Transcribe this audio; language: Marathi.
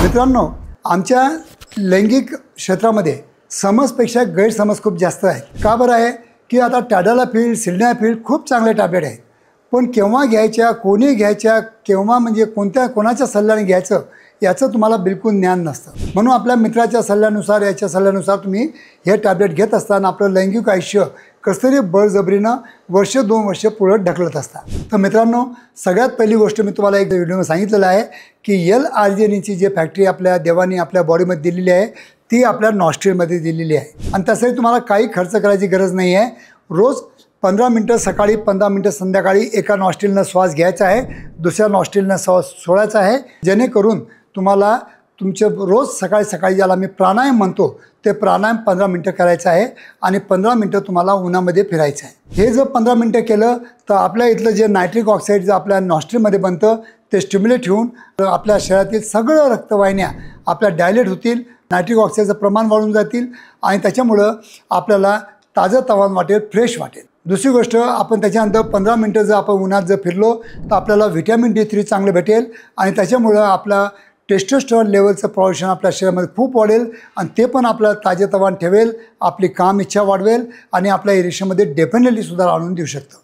मित्रांनो, आमच्या लैंगिक क्षेत्रामध्ये समजपेक्षा गैरसमज खूप जास्त आहेत. का बरं आहे की आता टॅडलाफिल, सिल्डेनाफिल खूप चांगले टॅबलेट आहेत, पण केव्हा घ्यायच्या, कोणी घ्यायच्या, केव्हा म्हणजे कोणाच्या सल्ल्याने घ्यायचं याचं तुम्हाला बिलकुल ज्ञान नसतं. म्हणून आपल्या मित्राच्या सल्ल्यानुसार, याच्या सल्ल्यानुसार तुम्ही हे टॅबलेट घेत असताना आपलं लैंगिक आयुष्य कसंतरी बळजबरीनं वर्ष 2 वर्ष पुढे ढकलत असतात. तर मित्रांनो, सगळ्यात पहिली गोष्ट मी तुम्हाला एक व्हिडिओमध्ये सांगितलेलं आहे की L-आर्जिनिनची जी फॅक्टरी आपल्या देवाने आपल्या बॉडीमध्ये दिलेली आहे ती आपल्या नॉस्ट्रिलमध्ये दिलेली आहे. आणि तसंही तुम्हाला काही खर्च करायची गरज नाही आहे. रोज 15 मिनटं सकाळी, 15 मिनटं संध्याकाळी एका नॉस्ट्रिलनं श्वास घ्यायचा आहे, दुसऱ्या नॉस्ट्रिलनं श्वास सोडायचा आहे, जेणेकरून तुम्हाला तुमचे रोज सकाळी ज्याला मी प्राणायाम म्हणतो ते प्राणायाम 15 मिनटं करायचं आहे आणि 15 मिनटं तुम्हाला उन्हामध्ये फिरायचं आहे. हे जर 15 मिनटं केलं तर आपल्या इथलं जे नायट्रिक ऑक्साईड जे आपल्या नॉस्ट्रिलमध्ये बनतं ते स्टिम्युलेट होऊन आपल्या शरीरातील सगळं रक्तवाहिन्या आपल्या डायलेट होतील, नायट्रिक ऑक्साईडचं प्रमाण वाढून जातील आणि त्याच्यामुळं आपल्याला ताजंतवानं वाटेल, फ्रेश वाटेल. दुसरी गोष्ट, आपण त्याच्यानंतर 15 मिनटं जर आपण उन्हात जर फिरलो तर आपल्याला व्हिटॅमिन D3 चांगलं भेटेल आणि त्याच्यामुळं आपला टेस्टोस्टेरॉन लेवलचं प्रोडक्शन आपल्या शरीरामध्ये खूप वाढेल आणि ते पण आपल्याला ताजेतवानं ठेवेल, आपली काम इच्छा वाढवेल आणि आपल्या इरेक्शनमध्ये डेफिनेटली सुधार आणून देऊ शकतं.